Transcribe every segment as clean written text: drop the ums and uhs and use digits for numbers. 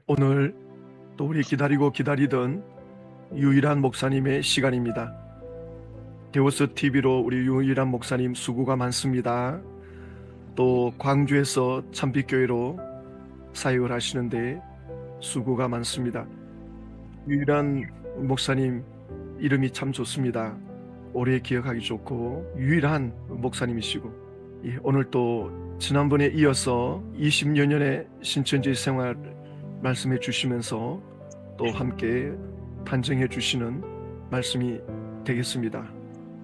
오늘 또 우리 기다리고 기다리던 유일한 목사님의 시간입니다. 데오스 TV로 우리 유일한 목사님 수고가 많습니다. 또 광주에서 참빛교회로 사역을 하시는데 수고가 많습니다. 유일한 목사님 이름이 참 좋습니다. 오래 기억하기 좋고 유일한 목사님이시고, 오늘 또 지난번에 이어서 20여 년의 신천지 생활 말씀해 주시면서 또 함께 단정해 주시는 말씀이 되겠습니다.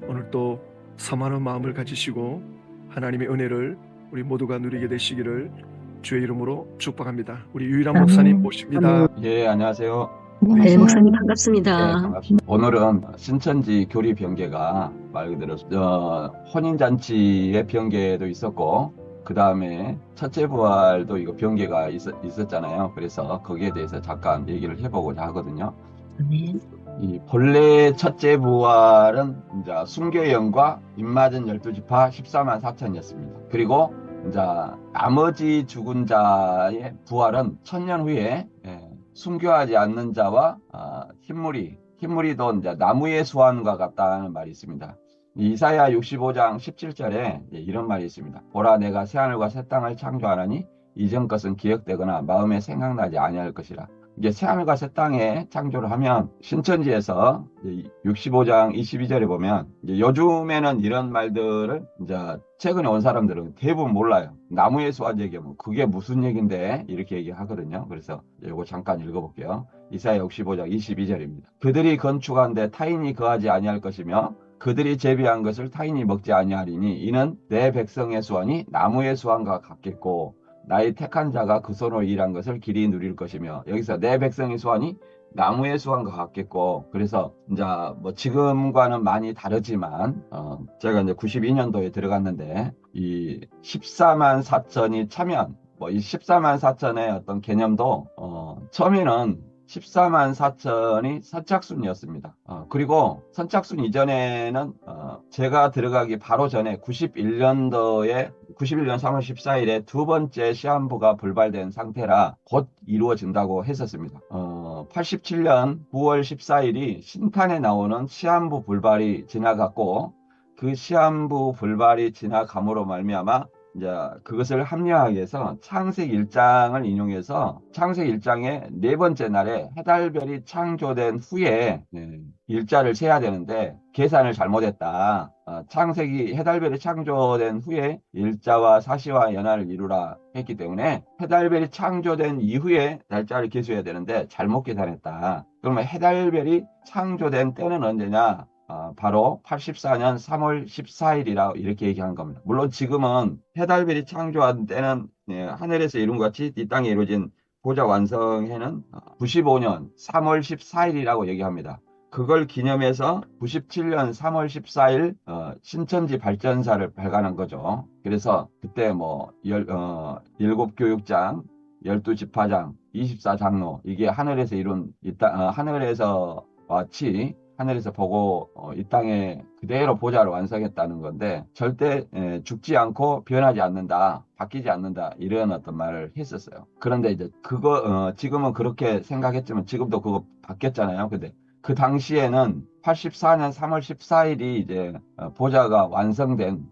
오늘 또 사모하는 마음을 가지시고 하나님의 은혜를 우리 모두가 누리게 되시기를 주의 이름으로 축복합니다. 우리 유일한 목사님 모십니다. 예, 안녕하세요. 네, 목사님 예, 반갑습니다. 반갑습니다. 오늘은 신천지 교리 변개가 말 그대로 혼인잔치의 변개도 있었고, 그 다음에 첫째 부활도 이거 변개가 있었잖아요. 그래서 거기에 대해서 잠깐 얘기를 해보고자 하거든요. 네. 이 본래 첫째 부활은 이제 순교영과 입맞은 12지파 14만 4천이었습니다. 그리고 이제 나머지 죽은 자의 부활은 1000년 후에 순교하지 않는 자와 흰무리도 이제 나무의 수완과 같다는 말이 있습니다. 이사야 65장 17절에 이런 말이 있습니다. 보라, 내가 새하늘과 새 땅을 창조하나니 이전 것은 기억되거나 마음에 생각나지 아니할 것이라. 이게 새하늘과 새 땅에 창조를 하면 신천지에서 65장 22절에 보면 요즘에는 이런 말들을 이제 최근에 온 사람들은 대부분 몰라요. 나무의 수완 얘기하면 그게 무슨 얘긴데 이렇게 얘기하거든요. 그래서 이거 잠깐 읽어볼게요. 이사야 65장 22절입니다. 그들이 건축한데 타인이 거하지 아니할 것이며 그들이 재배한 것을 타인이 먹지 아니하리니 이는 내 백성의 수완이 나무의 수완과 같겠고 나의 택한 자가 그 손으로 일한 것을 길이 누릴 것이며, 여기서 내 백성의 수완이 나무의 수완과 같겠고, 그래서 이제 뭐 지금과는 많이 다르지만 제가 이제 92년도에 들어갔는데 이 14만 4천이 차면 이 14만 4천의 어떤 개념도 처음에는 14만 4천이 선착순이었습니다. 그리고 선착순 이전에는 제가 들어가기 바로 전에 91년 3월 14일에 두 번째 시한부가 불발된 상태라 곧 이루어진다고 했었습니다. 87년 9월 14일이 신탄에 나오는 시한부 불발이 지나갔고, 그 시한부 불발이 지나감으로 말미암아 이제 그것을 합리화하기 위해서 창세기 1장을 인용해서 창세기 1장의 네 번째 날에 해달별이 창조된 후에 일자를 세야 되는데 계산을 잘못했다. 창세기 해달별이 창조된 후에 일자와 사시와 연하를 이루라 했기 때문에 해달별이 창조된 이후에 날짜를 계수해야 되는데 잘못 계산했다. 그러면 해달별이 창조된 때는 언제냐? 바로 84년 3월 14일이라 이렇게 얘기하는 겁니다. 물론 지금은 해달별이 창조한 때는 하늘에서 이룬 것 같이 이 땅에 이루어진 보좌 완성해는 95년 3월 14일이라고 얘기합니다. 그걸 기념해서 97년 3월 14일 신천지 발전사를 발간한 거죠. 그래서 그때 뭐 7교육장, 12지파장, 24장로 이게 하늘에서 이룬 하늘에서 마치 하늘에서 보고 이 땅에 그대로 보좌를 완성했다는 건데, 절대 죽지 않고 변하지 않는다, 바뀌지 않는다, 이런 어떤 말을 했었어요. 그런데 이제 그거 지금은 그렇게 생각했지만 지금도 그거 바뀌었잖아요. 근데 그 당시에는 84년 3월 14일이 이제 보좌가 완성된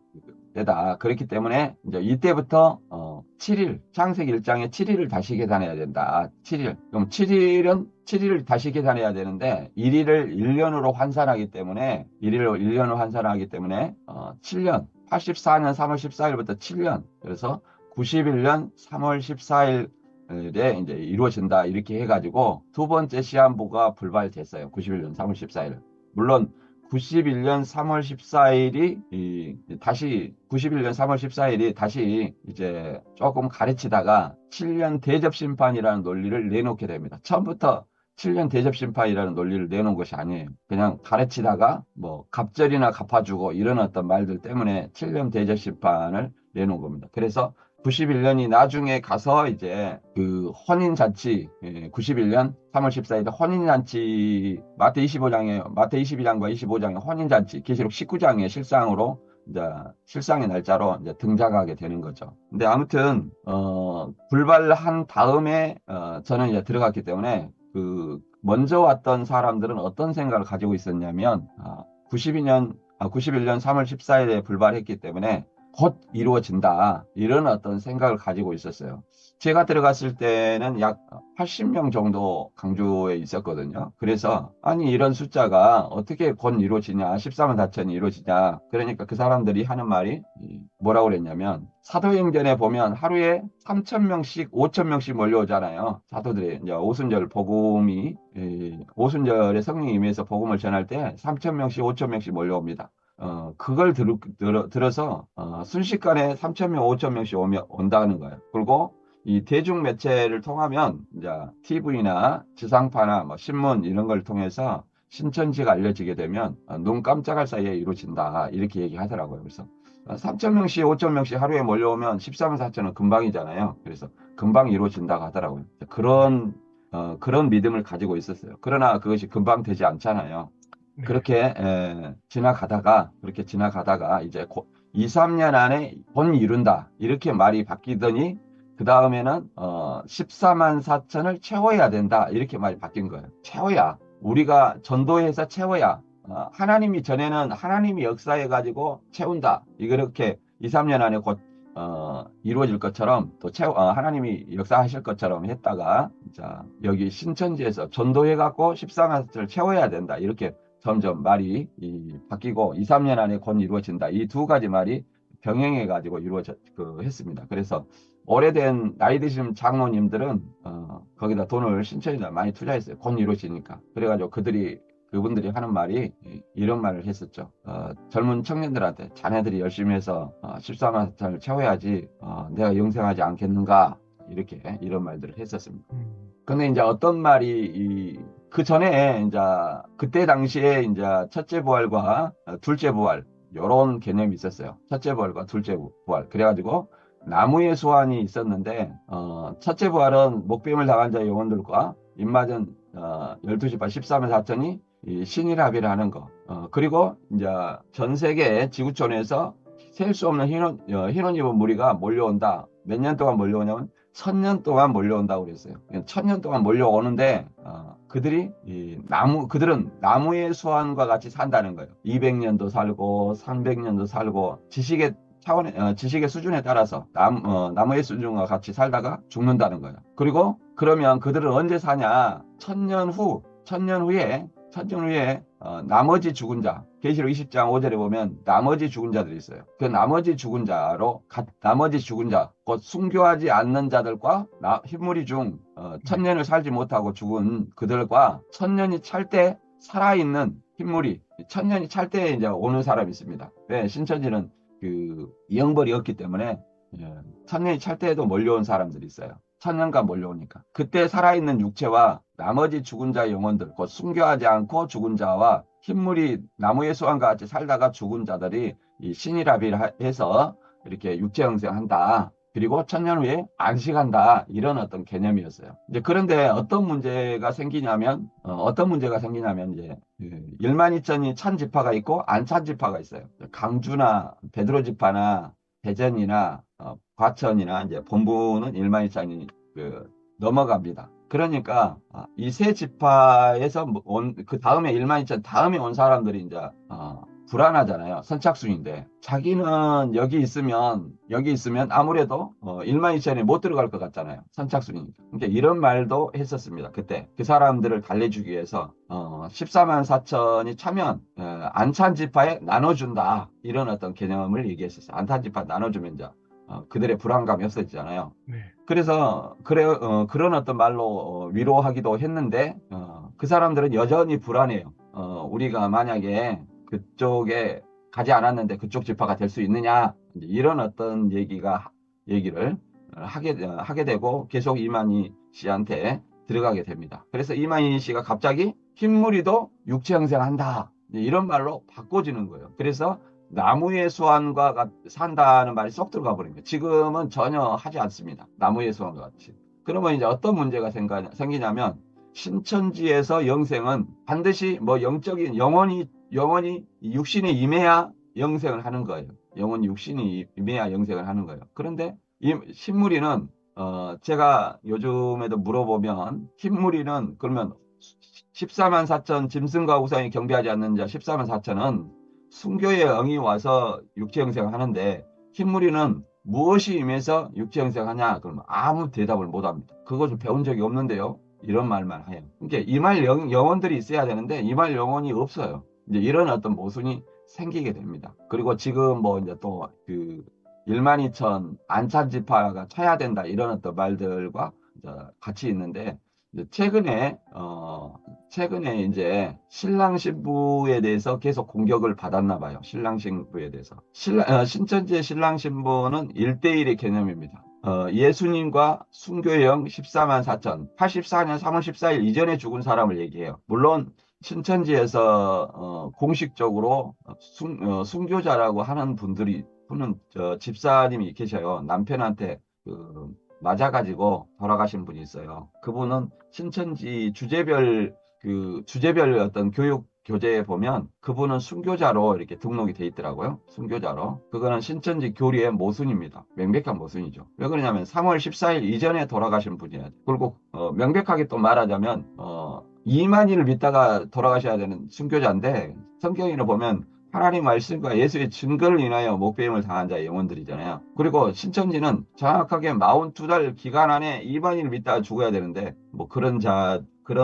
때다. 그렇기 때문에 이제 이때부터 7일, 창세기 1장에 7일을 다시 계산해야 된다. 7일. 그럼 7일을 다시 계산해야 되는데 1일을 1년으로 환산하기 때문에 7년, 84년 3월 14일부터 7년. 그래서 91년 3월 14일에 이제 이루어진다. 이렇게 해가지고 두 번째 시한부가 불발됐어요. 91년 3월 14일. 물론 91년 3월 14일이 다시 이제 조금 가르치다가 7년 대접심판이라는 논리를 내놓게 됩니다. 처음부터 7년 대접심판이라는 논리를 내놓은 것이 아니에요. 그냥 가르치다가 뭐 갑절이나 갚아주고 이런 어떤 말들 때문에 7년 대접심판을 내놓은 겁니다. 그래서 91년이 나중에 가서 이제 그 혼인잔치, 91년 3월 14일 혼인잔치, 마태 22장과 25장의 혼인잔치, 계시록 19장의 실상으로 이제 실상의 날짜로 이제 등장하게 되는 거죠. 근데 아무튼 불발한 다음에 저는 이제 들어갔기 때문에 그 먼저 왔던 사람들은 어떤 생각을 가지고 있었냐면 91년 3월 14일에 불발했기 때문에 곧 이루어진다 이런 어떤 생각을 가지고 있었어요. 제가 들어갔을 때는 약 80명 정도 강주에 있었거든요. 그래서 아니 이런 숫자가 어떻게 곧 이루어지냐, 14만 4천이 이루어지냐. 그러니까 그 사람들이 하는 말이 뭐라고 그랬냐면 사도행전에 보면 하루에 3,000명씩 5,000명씩 몰려오잖아요. 사도들이 이제 오순절 복음이 오순절에 성령이 임해서 복음을 전할 때 3,000명씩 5,000명씩 몰려옵니다. 그걸 들어서 순식간에 3,000명, 5,000명씩 온다는 거예요. 그리고 이 대중 매체를 통하면 이제 TV나 지상파나 뭐 신문 이런 걸 통해서 신천지가 알려지게 되면 눈 깜짝할 사이에 이루어진다 이렇게 얘기하더라고요. 그래서 3,000명씩, 5,000명씩 하루에 몰려오면 14만 4천은 금방이잖아요. 그래서 금방 이루어진다고 하더라고요. 그런 믿음을 가지고 있었어요. 그러나 그것이 금방 되지 않잖아요. 네. 그렇게 지나가다가 이제 2, 3년 안에 본 이룬다 이렇게 말이 바뀌더니 그 다음에는 14만 4천을 채워야 된다 이렇게 말이 바뀐 거예요. 채워야 우리가 전도해서 채워야 하나님이 전에는 하나님이 역사해 가지고 채운다 이렇게 2, 3년 안에 곧 이루어질 것처럼 또 하나님이 역사하실 것처럼 했다가 자 여기 신천지에서 전도해 갖고 14만 4천을 채워야 된다 이렇게 점점 말이 바뀌고 2, 3년 안에 곧 이루어진다. 이 두 가지 말이 병행해 가지고 했습니다. 그래서 오래된 나이 드신 장로님들은 거기다 돈을 신천지에 많이 투자했어요. 곧 이루어지니까. 그래가지고 그분들이 하는 말이 이런 말을 했었죠. 젊은 청년들한테 자네들이 열심히 해서 14만 4천을 채워야지 내가 영생하지 않겠는가 이렇게 이런 말들을 했었습니다. 근데 이제 어떤 말이 그 전에 이제 그때 당시에 이제 첫째 부활과 둘째 부활 이런 개념이 있었어요. 첫째 부활과 둘째 부활. 그래가지고 나무의 소환이 있었는데 첫째 부활은 목배임을 당한 자의 영혼들과 입맞은 12지파 14만 4천이 신일합의를 하는 거. 그리고 이제 전 세계 지구촌에서 셀 수 없는 흰옷 입은 무리가 몰려온다. 몇 년 동안 몰려오냐면 1,000년 동안 몰려온다고 그랬어요. 1,000년 동안 몰려오는데 그들은 나무의 소환과 같이 산다는 거예요. 200년도 살고 300년도 살고 지식의 수준에 따라서 나무의 수준과 같이 살다가 죽는다는 거예요. 그리고 그러면 그들은 언제 사냐? 1,000년 후에 나머지 죽은 자, 계시록 20장 5절에 보면 나머지 죽은 자들이 있어요. 그 나머지 죽은 자, 곧 순교하지 않는 자들과 흰무리 중 1,000년을 살지 못하고 죽은 그들과 1,000년이 찰 때 살아있는 흰무리, 1,000년이 찰 때 이제 오는 사람이 있습니다. 왜? 신천지는 그 영벌이 없기 때문에 1,000년이 찰 때에도 몰려온 사람들이 있어요. 1,000년간 몰려오니까. 그때 살아있는 육체와 나머지 죽은 자의 영혼들, 곧 순교하지 않고 죽은 자와 흰물이 나무의 소환과 같이 살다가 죽은 자들이 이 신이라비를 해서 이렇게 육체 형성한다. 그리고 1,000년 후에 안식한다. 이런 어떤 개념이었어요. 이제 그런데 어떤 문제가 생기냐면 이제 12,000이 찬 지파가 있고 안 찬 지파가 있어요. 강주나 베드로 지파나 대전이나 과천이나 이제 본부는 12,000이 넘어갑니다. 그러니까 이 세 지파에서 그 다음에 12,000 다음에 온 사람들이 이제 불안하잖아요. 선착순인데 자기는 여기 있으면 아무래도 12,000에 못 들어갈 것 같잖아요. 선착순이니까. 그러니까 이런 말도 했었습니다. 그때 그 사람들을 달래주기 위해서 14만 4천이 차면 안 찬 지파에 나눠준다. 이런 어떤 개념을 얘기했었어요. 안 찬 지파 나눠주면 이제 그들의 불안감이 없어지잖아요. 네. 그래서 그런 어떤 말로 위로하기도 했는데 그 사람들은 여전히 불안해요. 우리가 만약에 그쪽에 가지 않았는데 그쪽 지파가 될 수 있느냐 이런 어떤 얘기를 하게 되고 계속 이만희 씨한테 들어가게 됩니다. 그래서 이만희 씨가 갑자기 흰무리도 육체 형성한다 이런 말로 바꿔지는 거예요. 그래서 나무의 소환과 산다는 말이 쏙 들어가 버린 거예요. 지금은 전혀 하지 않습니다. 나무의 소환과 같이. 그러면 이제 어떤 문제가 생기냐면 신천지에서 영생은 반드시 뭐 영적인 영혼이 육신에 임해야 영생을 하는 거예요. 영혼이 육신이 임해야 영생을 하는 거예요. 그런데 이 신무리는 제가 요즘에도 물어보면 흰무리는 그러면 14만 4천 짐승과 우상이 경배하지 않는 자 14만 4천은 순교의 영이 와서 육체 영생을 하는데 흰무리는 무엇이 임해서 육체 영생하냐? 그러면 아무 대답을 못 합니다. 그것을 배운 적이 없는데요. 이런 말만 해요. 그러니까 이말 영혼들이 있어야 되는데 이말 영혼이 없어요. 이제 이런 어떤 모순이 생기게 됩니다. 그리고 지금 뭐 이제 또 그 1만 2천 안찬지파가 쳐야 된다 이런 어떤 말들과 이제 같이 있는데 이제 최근에 이제 신랑 신부에 대해서 계속 공격을 받았나 봐요. 신랑 신부에 대해서. 신천지의 신랑 신부는 1대1의 개념입니다. 예수님과 순교영 14만 4천, 84년 3월 14일 이전에 죽은 사람을 얘기해요. 물론 신천지에서 공식적으로 순교자라고 하는 집사님이 계셔요. 남편한테 맞아가지고 돌아가신 분이 있어요. 그분은 신천지 주제별 어떤 교육 교재에 보면 그분은 순교자로 이렇게 등록이 돼 있더라고요. 순교자로. 그거는 신천지 교리의 모순입니다. 명백한 모순이죠. 왜 그러냐면 3월 14일 이전에 돌아가신 분이에요. 그리고 명백하게 또 말하자면 이만희를 믿다가 돌아가셔야 되는 순교자인데 성경에는 보면 하나님 말씀과 예수의 증거를 인하여 목배임을 당한 자의 영혼들이잖아요. 그리고 신천지는 정확하게 42달 기간 안에 이만희를 믿다가 죽어야 되는데 뭐 그런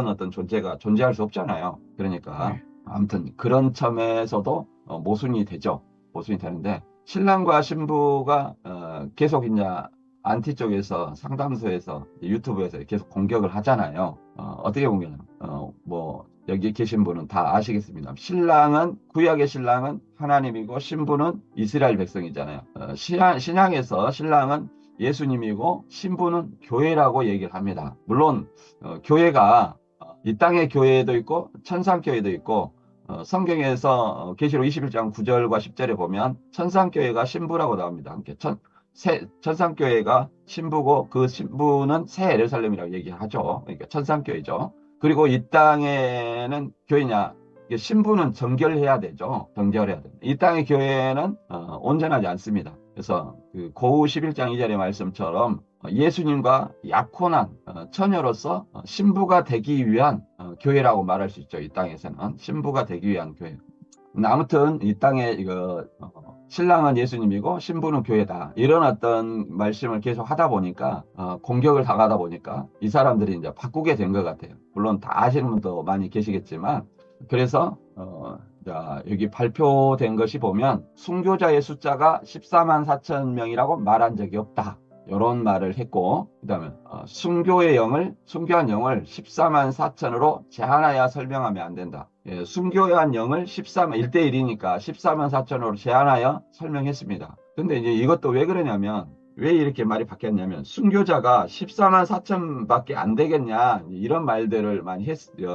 어떤 존재가 존재할 수 없잖아요. 그러니까 아무튼 그런 점에서도 모순이 되죠. 모순이 되는데 신랑과 신부가 계속 이제 안티 쪽에서 상담소에서 유튜브에서 계속 공격을 하잖아요. 어떻게 보면 뭐 여기 계신 분은 다 아시겠습니다. 구약의 신랑은 하나님이고 신부는 이스라엘 백성이잖아요. 신약에서 신랑은 예수님이고 신부는 교회라고 얘기를 합니다. 물론 교회가 이 땅의 교회도 있고 천상교회도 있고 성경에서 계시록 21장 9절과 10절에 보면 천상교회가 신부라고 나옵니다. 천상교회가 신부고 그 신부는 새 예루살렘이라고 얘기하죠. 그러니까 천상교회죠. 그리고 이 땅에는 교회냐? 신부는 정결해야 되죠. 정결해야 됩니다. 이 땅의 교회는 온전하지 않습니다. 그래서 그 고우 11장 2절의 말씀처럼 예수님과 약혼한 처녀로서 신부가 되기 위한 교회라고 말할 수 있죠. 이 땅에서는 신부가 되기 위한 교회. 아무튼 이 땅에 신랑은 예수님이고 신부는 교회다. 이런 어떤 말씀을 계속 하다 보니까 공격을 당하다 보니까 이 사람들이 이제 바꾸게 된 것 같아요. 물론 다 아시는 분도 많이 계시겠지만 그래서 자, 여기 발표된 것이 보면 순교자의 숫자가 14만 4천 명이라고 말한 적이 없다. 이런 말을 했고 그 다음에 순교한 영을 14만 4천으로 제한하여 설명하면 안 된다. 예, 순교한 영을 1대1이니까 14만 4천으로 제한하여 설명했습니다. 근데 이제 이것도 왜 그러냐면 왜 이렇게 말이 바뀌었냐면 순교자가 14만 4천밖에 안 되겠냐 이런 말들을 많이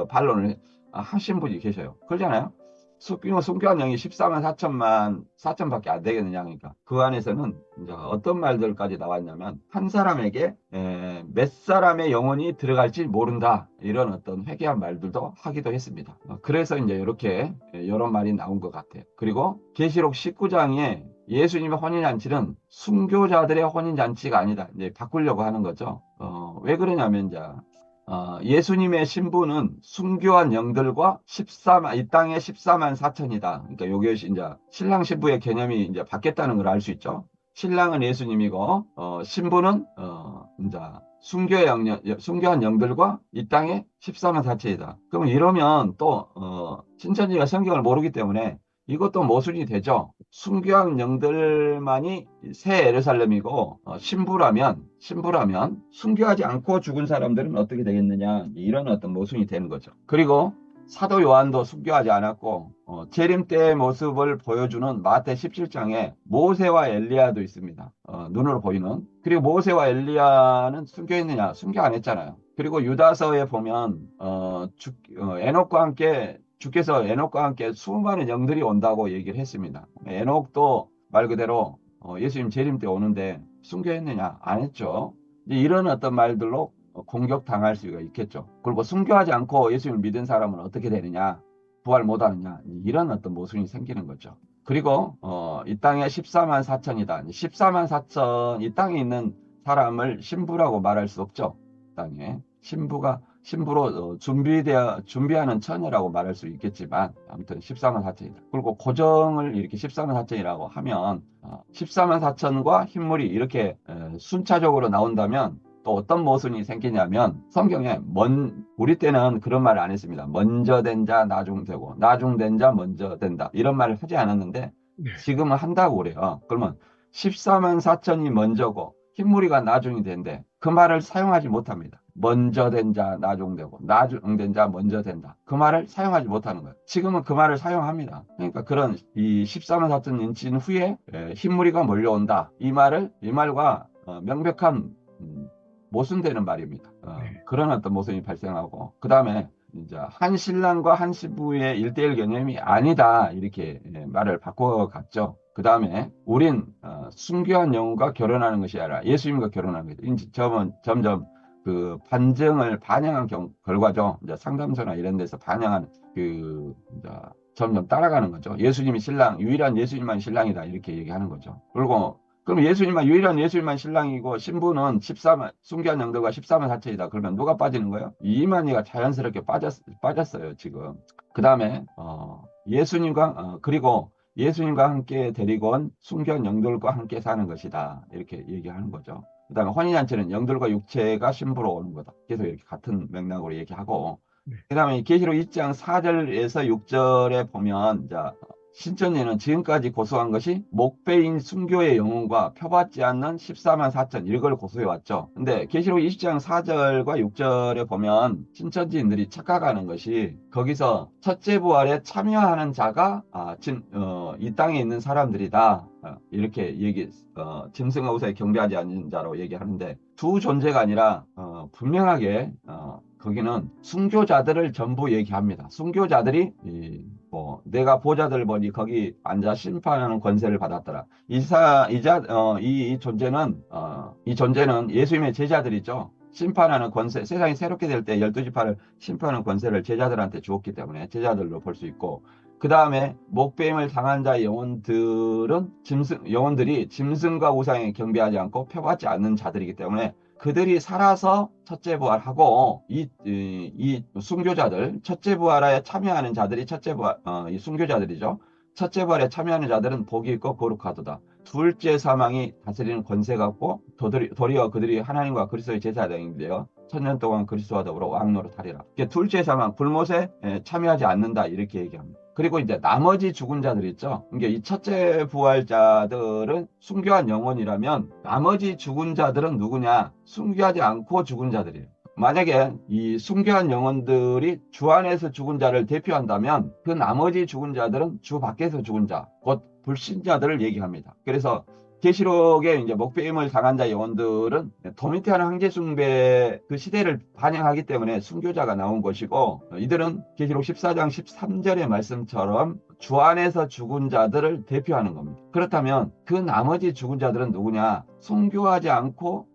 반론을 하신 분이 계셔요. 그러잖아요. 순교한 영이 14만 4천밖에 안 되겠느냐. 그러니까 그 안에서는 이제 어떤 말들까지 나왔냐면 한 사람에게 몇 사람의 영혼이 들어갈지 모른다. 이런 어떤 회개한 말들도 하기도 했습니다. 그래서 이제 이렇게 여러 말이 나온 것 같아요. 그리고 계시록 19장에 예수님의 혼인잔치는 순교자들의 혼인잔치가 아니다. 이제 바꾸려고 하는 거죠. 왜 그러냐면 이제 예수님의 신부는 순교한 영들과 이 땅의 14만 4천이다. 그러니까 요것이 이제 신랑 신부의 개념이 이제 바뀌었다는 걸 알 수 있죠. 신랑은 예수님이고, 신부는, 이제 순교한 영들과 이 땅의 14만 4천이다. 그럼 이러면 또, 신천지가 성경을 모르기 때문에 이것도 모순이 되죠. 순교한 영들만이 새 예루살렘이고 신부라면 순교하지 않고 죽은 사람들은 어떻게 되겠느냐 이런 어떤 모순이 되는 거죠. 그리고 사도 요한도 순교하지 않았고 재림 때의 모습을 보여주는 마태 17장에 모세와 엘리야도 있습니다. 눈으로 보이는. 그리고 모세와 엘리야는 순교했느냐? 순교 안 했잖아요. 그리고 유다서에 보면 주께서 에녹과 함께 수많은 영들이 온다고 얘기를 했습니다. 에녹도 말 그대로 예수님 재림 때 오는데 순교했느냐? 안 했죠. 이런 어떤 말들로 공격당할 수가 있겠죠. 그리고 순교하지 않고 예수님을 믿은 사람은 어떻게 되느냐? 부활 못하느냐? 이런 어떤 모순이 생기는 거죠. 그리고 이 땅에 14만 4천이다. 14만 4천 이 땅에 있는 사람을 신부라고 말할 수 없죠. 땅에 신부로 준비하는 처녀라고 말할 수 있겠지만 아무튼 14만 4천이다. 그리고 고정을 이렇게 14만 4천이라고 하면 14만 4천과 흰물이 이렇게 순차적으로 나온다면 또 어떤 모순이 생기냐면 성경에 우리 때는 그런 말을 안 했습니다. 먼저 된 자 나중되고 나중된 자 먼저 된다. 이런 말을 하지 않았는데 네. 지금은 한다고 그래요. 그러면 14만 4천이 먼저고 흰무리가 나중이 된대. 그 말을 사용하지 못합니다. 먼저 된 자 나중되고 나중된 자 먼저 된다. 그 말을 사용하지 못하는 거예요. 지금은 그 말을 사용합니다. 그러니까 그런 이 14만 4천 인친 후에 흰무리가 몰려온다. 이 말과 명백한 모순되는 말입니다. 네. 그런 어떤 모순이 발생하고 그 다음에 이제 한 신랑과 한 신부의 1대1 개념이 아니다 이렇게 말을 바꿔갔죠. 그 다음에 우린 순교한 영혼과 결혼하는 것이 아니라 예수님과 결혼하는 것이다. 점점 그 반영한 결과죠. 이제 상담소나 이런 데서 반영한 이제 점점 따라가는 거죠. 예수님이 신랑, 유일한 예수님만 신랑이다 이렇게 얘기하는 거죠. 그리고 그럼 유일한 예수님만 신랑이고 신부는 순교한 영들과 14만 4천이다. 그러면 누가 빠지는 거예요? 이만희가 자연스럽게 빠졌어요, 지금. 그 다음에, 그리고 예수님과 함께 데리고 온 순교한 영들과 함께 사는 것이다. 이렇게 얘기하는 거죠. 그 다음에 혼인잔치는 영들과 육체가 신부로 오는 거다. 계속 이렇게 같은 맥락으로 얘기하고. 네. 그 다음에 계시록 1장 4절에서 6절에 보면, 자, 신천지는 지금까지 고소한 것이 목배인 순교의 영혼과 표받지 않는 14만 4천 이걸 고소해왔죠. 근데 계시록 20장 4절과 6절에 보면 신천지인들이 착각하는 것이 거기서 첫째 부활에 참여하는 자가 이 땅에 있는 사람들이다. 이렇게 짐승과 우사에 경배하지 않는 자로 얘기하는데 두 존재가 아니라 분명하게 거기는 순교자들을 전부 얘기합니다. 순교자들이 내가 보좌들 보니 거기 앉아 심판하는 권세를 받았더라. 이 존재는 예수님의 제자들이죠. 심판하는 권세, 세상이 새롭게 될 때 12지파를 심판하는 권세를 제자들한테 주었기 때문에 제자들로 볼 수 있고, 그 다음에 목배임을 당한 자의 영혼들이 짐승과 우상에 경배하지 않고 표받지 않는 자들이기 때문에 그들이 살아서 첫째 부활하고 이 순교자들, 첫째 부활에 참여하는 자들이 이 순교자들이죠. 첫째 부활에 참여하는 자들은 복이 있고 거룩하도다. 둘째 사망이 다스리는 권세가 없고 도리어 그들이 하나님과 그리스도의 제사장이 되어 천년 동안 그리스도와 더불어 왕노릇하리라. 둘째 사망, 불못에 참여하지 않는다 이렇게 얘기합니다. 그리고 이제 나머지 죽은 자들 있죠. 그러니까 이 첫째 부활자들은 순교한 영혼이라면 나머지 죽은 자들은 누구냐? 순교하지 않고 죽은 자들이에요. 만약에 이 순교한 영혼들이 주 안에서 죽은 자를 대표한다면 그 나머지 죽은 자들은 주 밖에서 죽은 자, 곧 불신자들을 얘기합니다. 그래서 계시록에 이제 목배임을 당한 자 영혼들은 도미티아는 황제 숭배 그 시대를 반영하기 때문에 순교자가 나온 것이고, 이들은 계시록 14장 13절의 말씀처럼 주 안에서 죽은 자들을 대표하는 겁니다. 그렇다면 그 나머지 죽은 자들은 누구냐? 순교하지 않고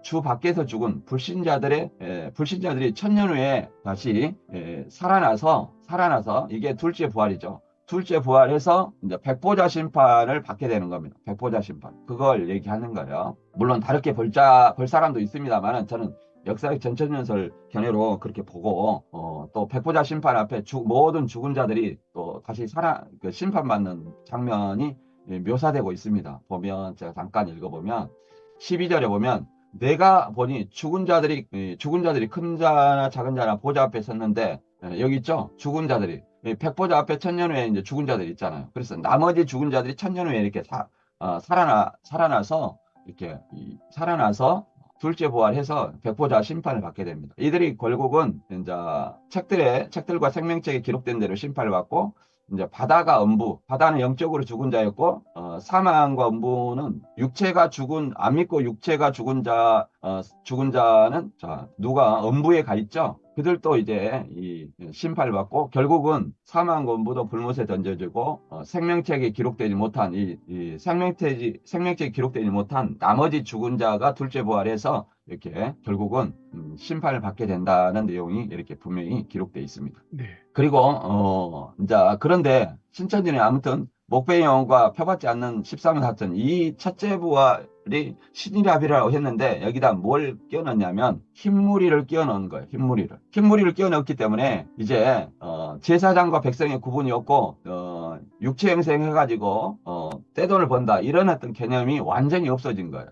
주 밖에서 죽은 불신자들이 천년 후에 다시 살아나서 이게 둘째 부활이죠. 둘째 부활해서 이제 백보자 심판을 받게 되는 겁니다. 백보자 심판. 그걸 얘기하는 거예요. 물론 다르게 볼 사람도 있습니다만 저는 역사적 전천년설 견해로 그렇게 보고 또 백보자 심판 앞에 모든 죽은 자들이 또 다시 심판받는 장면이 묘사되고 있습니다. 보면 제가 잠깐 읽어보면 12절에 보면 내가 보니 죽은 자들이 큰 자나 작은 자나 보좌 앞에 섰는데 여기 있죠. 죽은 자들이 백보자 앞에 천년 후에 이제 죽은 자들이 있잖아요. 그래서 나머지 죽은 자들이 천년 후에 이렇게 살아나서 둘째 부활해서 백보자 심판을 받게 됩니다. 이들이 결국은 이제 책들과 생명책에 기록된 대로 심판을 받고, 이제 바다는 영적으로 죽은 자였고, 사망과 음부는 안 믿고 육체가 죽은 자는 누가 음부에 가 있죠. 그들도 이제 이 심판을 받고 결국은 사망과 음부도 불못에 던져지고 생명책에 기록되지 못한 생명책에 기록되지 못한 나머지 죽은 자가 둘째 부활해서 이렇게 결국은 심판을 받게 된다는 내용이 이렇게 분명히 기록되어 있습니다. 네. 그리고 그런데 신천지는 아무튼 목배의 영혼과 표받지 않는 13만 4천 이 첫째 부활이 신이라비라고 했는데 여기다 뭘 끼워넣냐면 흰무리를 끼워넣은 거예요. 흰무리를 끼워넣었기 때문에 이제 제사장과 백성의 구분이 없고 육체 행생 해가지고 떼돈을 번다 이런 어떤 개념이 완전히 없어진 거예요.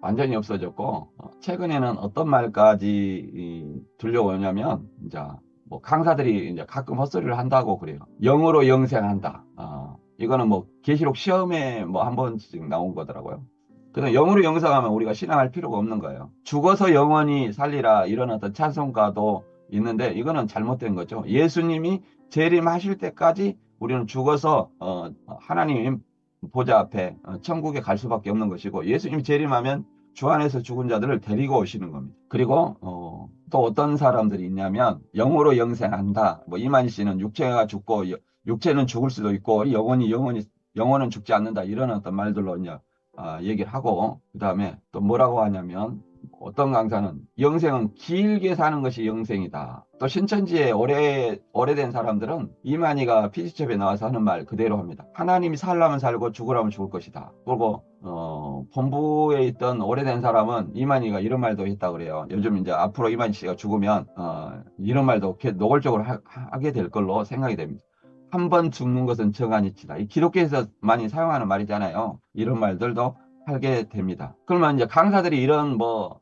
완전히 없어졌고 최근에는 어떤 말까지 들려오냐면 이제 뭐 강사들이 이제 가끔 헛소리를 한다고 그래요. 영으로 영생한다. 이거는 뭐 계시록 시험에 뭐 한 번씩 나온 거더라고요. 그래서 영으로 영생하면 우리가 신앙할 필요가 없는 거예요. 죽어서 영원히 살리라 이런 어떤 찬송가도 있는데 이거는 잘못된 거죠. 예수님이 재림하실 때까지 우리는 죽어서 하나님 보좌 앞에 천국에 갈 수밖에 없는 것이고 예수님이 재림하면 주 안에서 죽은 자들을 데리고 오시는 겁니다. 그리고 또 어떤 사람들이 있냐면 영으로 영생한다. 뭐 이만희 씨는 육체가 죽고 육체는 죽을 수도 있고 영혼은 죽지 않는다. 이런 어떤 말들로 이제 얘기를 하고 그다음에 또 뭐라고 하냐면 어떤 강사는 영생은 길게 사는 것이 영생이다. 또 신천지에 오래된 사람들은 이만희가 피지첩에 나와서 하는 말 그대로 합니다. 하나님이 살라면 살고 죽으라면 죽을 것이다. 그리고 본부에 있던 오래된 사람은 이만희가 이런 말도 했다 그래요. 요즘 이제 앞으로 이만희 씨가 죽으면 이런 말도 노골적으로 하게 될 걸로 생각이 됩니다. 한 번 죽는 것은 정한이치다. 이 기독교에서 많이 사용하는 말이잖아요. 이런 말들도 하게 됩니다. 그러면 이제 강사들이 이런 뭐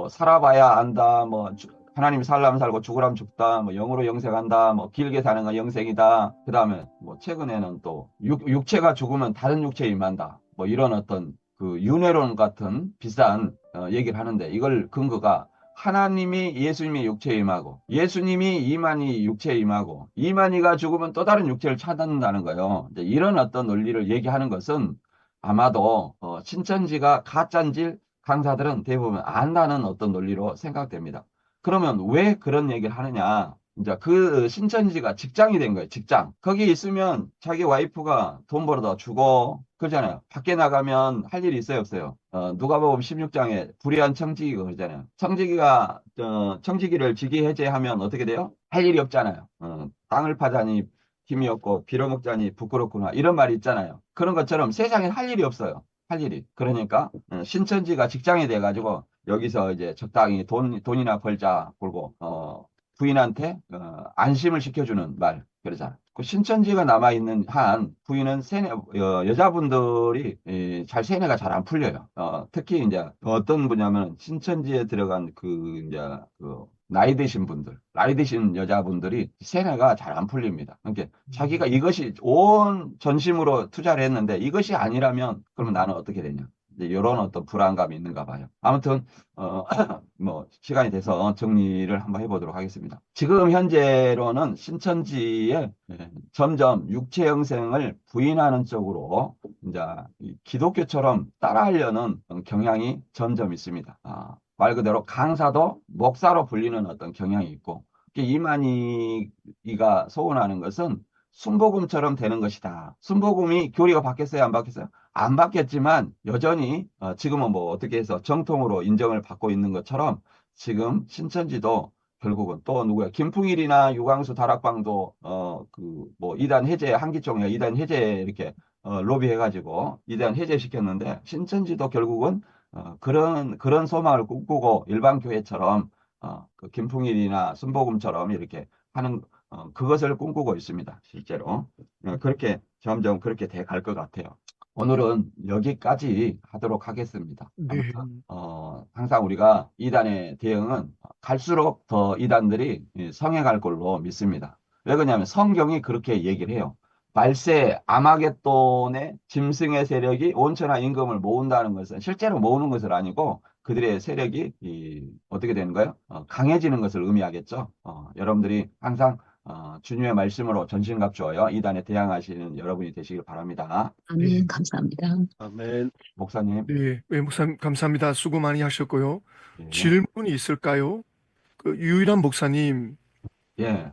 살아봐야 안다, 뭐 하나님이 살라면 살고 죽으라면 죽다, 뭐 영으로 영생한다, 뭐 길게 사는 건 영생이다. 그 다음에 뭐 최근에는 또 육체가 죽으면 다른 육체에 임한다. 뭐 이런 어떤 그 윤회론 같은 비싼 얘기를 하는데 이걸 근거가 하나님이 예수님이 육체에 임하고 예수님이 이만희 육체에 임하고 이만희가 죽으면 또 다른 육체를 찾는다는 거예요. 이제 이런 어떤 논리를 얘기하는 것은 아마도 신천지가 가짜인지 강사들은 대부분 안다는 어떤 논리로 생각됩니다. 그러면 왜 그런 얘기를 하느냐? 이제 그 신천지가 직장이 된 거예요. 직장. 거기 있으면 자기 와이프가 돈 벌어다 주고 그러잖아요. 밖에 나가면 할 일이 있어요, 없어요? 누가복음 16장에 불의한 청지기가 그러잖아요. 청지기를 직위해제하면 어떻게 돼요? 할 일이 없잖아요. 땅을 파자니 힘이 없고 빌어먹자니 부끄럽구나 이런 말이 있잖아요. 그런 것처럼 세상에 할 일이 없어요. 할 일이. 그러니까 신천지가 직장이 돼가지고 여기서 이제 적당히 돈이나 벌자 그리고 부인한테 안심을 시켜주는 말 그러잖아. 그 신천지가 남아있는 한 부인은 여자분들이 잘 세뇌가 잘 안 풀려요. 특히 이제 어떤 분야면 신천지에 들어간 그 이제 그 나이 드신 분들, 나이 드신 여자분들이 세뇌가 잘 안 풀립니다. 그러니까 자기가 이것이 온 전심으로 투자를 했는데 이것이 아니라면 그러면 나는 어떻게 되냐. 이런 어떤 불안감이 있는가 봐요. 아무튼 뭐 시간이 돼서 정리를 한번 해보도록 하겠습니다. 지금 현재로는 신천지에 점점 육체 영생을 부인하는 쪽으로 이제 기독교처럼 따라하려는 경향이 점점 있습니다. 말 그대로 강사도 목사로 불리는 어떤 경향이 있고 이만희가 소원하는 것은 순복음처럼 되는 것이다. 순복음이 교리가 바뀌었어요? 안 바뀌었어요? 안 바뀌었지만 여전히 지금은 뭐 어떻게 해서 정통으로 인정을 받고 있는 것처럼 지금 신천지도 결국은 또 누구야 김풍일이나 유광수 다락방도 그 뭐 이단 해제 한기총이가 이단 해제 이렇게 로비해가지고 이단 해제 시켰는데 신천지도 결국은 그런 소망을 꿈꾸고 일반 교회처럼 그 김풍일이나 순복음처럼 이렇게 하는 그것을 꿈꾸고 있습니다. 실제로 그렇게 점점 그렇게 돼 갈 것 같아요. 오늘은 여기까지 하도록 하겠습니다. 네. 아무튼 항상 우리가 이단의 대응은 갈수록 더 이단들이 성행할 걸로 믿습니다. 왜 그러냐면 성경이 그렇게 얘기를 해요. 말세 아마겟돈의 짐승의 세력이 온천하 임금을 모은다는 것은 실제로 모으는 것은 아니고 그들의 세력이 어떻게 되는 거예요? 강해지는 것을 의미하겠죠. 여러분들이 항상 주님의 말씀으로 전신갑주어요. 이단에 대항하시는 여러분이 되시길 바랍니다. 아멘. 감사합니다. 아멘. 목사님. 네, 목사님 감사합니다. 수고 많이 하셨고요. 예. 질문이 있을까요? 그 유일한 목사님, 예.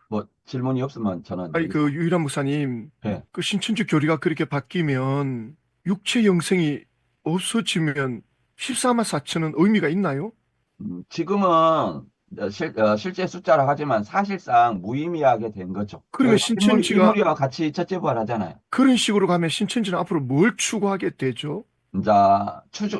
뭐 질문이 없으면 저는 아니 그 유일한 목사님, 예. 그 신천지 교리가 그렇게 바뀌면 육체 영생이 없어지면 14만 4천은 의미가 있나요? 지금은 실제 숫자라 하지만 사실상 무의미하게 된 거죠. 그러면 그래서 신천지가 인물이와 같이 첫째 부활하잖아요. 그런 식으로 가면 신천지는 앞으로 뭘 추구하게 되죠? 이제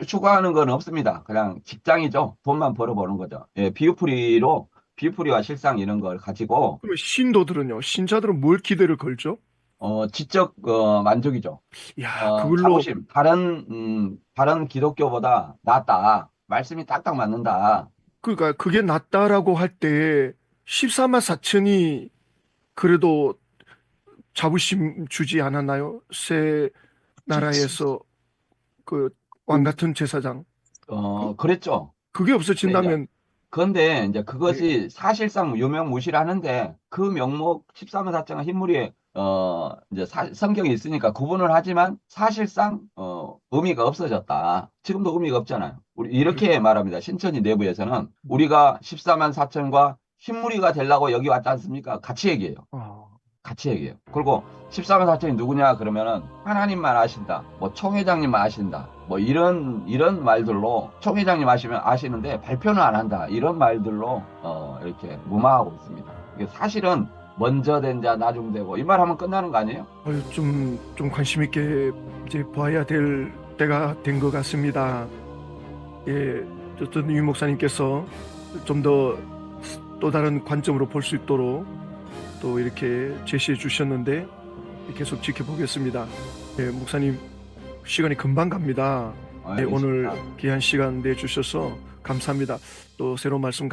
추구하는 건 없습니다. 그냥 직장이죠. 돈만 벌어보는 거죠. 예, 비유풀이와 실상 이런 걸 가지고 그러면 신도들은요? 신자들은 뭘 기대를 걸죠? 지적 만족이죠. 야, 그걸로 자부심. 다른 기독교보다 낫다. 말씀이 딱딱 맞는다. 그러니까 그게 낫다라고 할 때 14만 4천이 그래도 자부심 주지 않았나요? 새 나라에서 그 왕 같은 제사장. 그, 그랬죠. 그게 근데 이제 없어진다면 그런데 이제 예. 그것이 사실상 유명무실하는데 그 명목 14만 4천의 흰물이 이제 성경에 있으니까 구분을 하지만 사실상 의미가 없어졌다. 지금도 의미가 없잖아요. 우리 이렇게 말합니다. 신천지 내부에서는 우리가 14만 4천과 흰무리가 되려고 여기 왔지 않습니까? 같이 얘기해요. 아, 같이 얘기해요. 그리고 14만 4천이 누구냐 그러면은 하나님만 아신다. 뭐 총회장님만 아신다. 뭐 이런 말들로 총회장님 아시는데 발표는 안 한다. 이런 말들로 이렇게 무마하고 있습니다. 이게 사실은 먼저 된 자 나중되고 이 말하면 끝나는 거 아니에요? 좀 관심 있게 이제 봐야 될 때가 된 것 같습니다. 예, 어쨌든 유 목사님께서 좀 더 또 다른 관점으로 볼 수 있도록 또 이렇게 제시해 주셨는데 계속 지켜보겠습니다. 예, 목사님 시간이 금방 갑니다. 예, 오늘 알겠습니다. 귀한 시간 내주셔서 감사합니다. 또 새로운 말씀